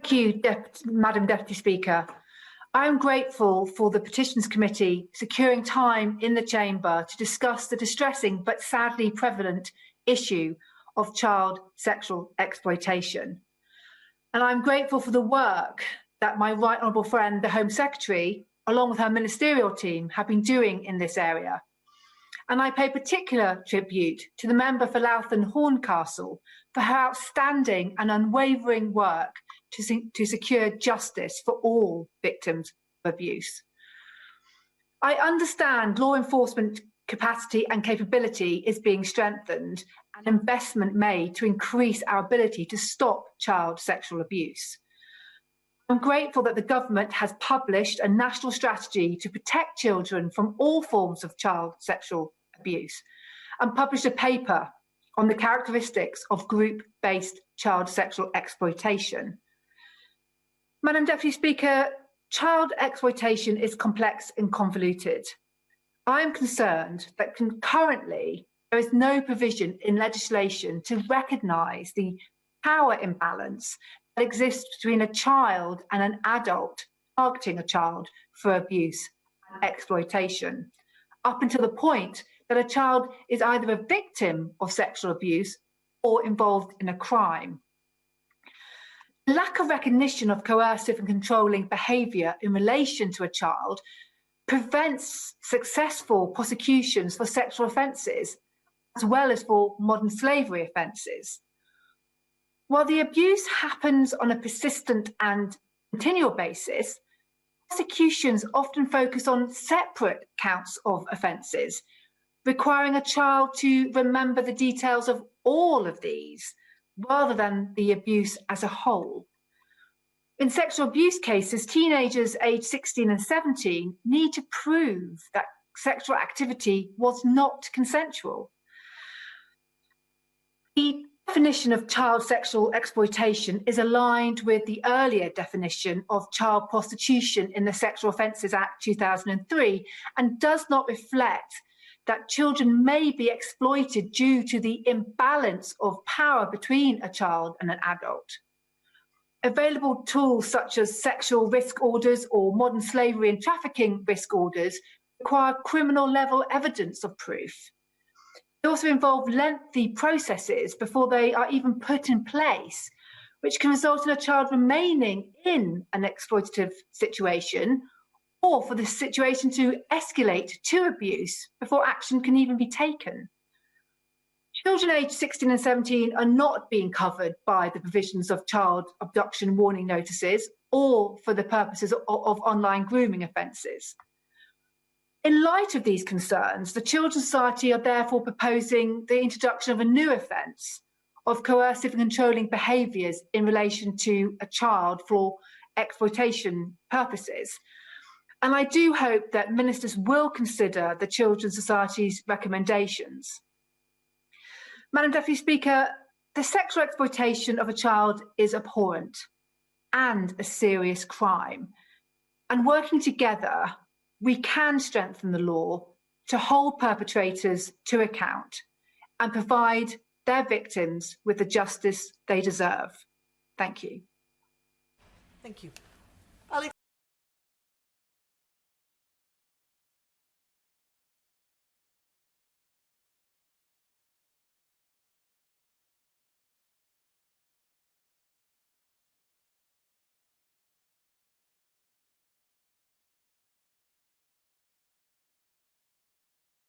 Thank you, Madam Deputy Speaker. I am grateful for the Petitions Committee securing time in the Chamber to discuss the distressing but sadly prevalent issue of child sexual exploitation. And I'm grateful for the work that my right honourable friend, the Home Secretary, along with her ministerial team, have been doing in this area. And I pay particular tribute to the member for Louth and Horncastle for her outstanding and unwavering work to secure justice for all victims of abuse. I understand law enforcement capacity and capability is being strengthened and investment made to increase our ability to stop child sexual abuse. I'm grateful that the government has published a national strategy to protect children from all forms of child sexual abuse and published a paper on the characteristics of group-based child sexual exploitation. Madam Deputy Speaker, child exploitation is complex and convoluted. I am concerned that currently there is no provision in legislation to recognise the power imbalance that exists between a child and an adult targeting a child for abuse and exploitation, up until the point that a child is either a victim of sexual abuse or involved in a crime. The lack of recognition of coercive and controlling behaviour in relation to a child prevents successful prosecutions for sexual offences, as well as for modern slavery offences. While the abuse happens on a persistent and continual basis, prosecutions often focus on separate counts of offences, requiring a child to remember the details of all of these, rather than the abuse as a whole. In sexual abuse cases, teenagers aged 16 and 17 need to prove that sexual activity was not consensual. The definition of child sexual exploitation is aligned with the earlier definition of child prostitution in the Sexual Offences Act 2003 and does not reflect that children may be exploited due to the imbalance of power between a child and an adult. Available tools such as sexual risk orders or modern slavery and trafficking risk orders require criminal level evidence of proof. They also involve lengthy processes before they are even put in place, which can result in a child remaining in an exploitative situation or for the situation to escalate to abuse before action can even be taken. Children aged 16 and 17 are not being covered by the provisions of child abduction warning notices or for the purposes of online grooming offences. In light of these concerns, the Children's Society are therefore proposing the introduction of a new offence of coercive and controlling behaviours in relation to a child for exploitation purposes. And I do hope that ministers will consider the Children's Society's recommendations. Madam Deputy Speaker, the sexual exploitation of a child is abhorrent and a serious crime. And working together, we can strengthen the law to hold perpetrators to account and provide their victims with the justice they deserve. Thank you. Thank you.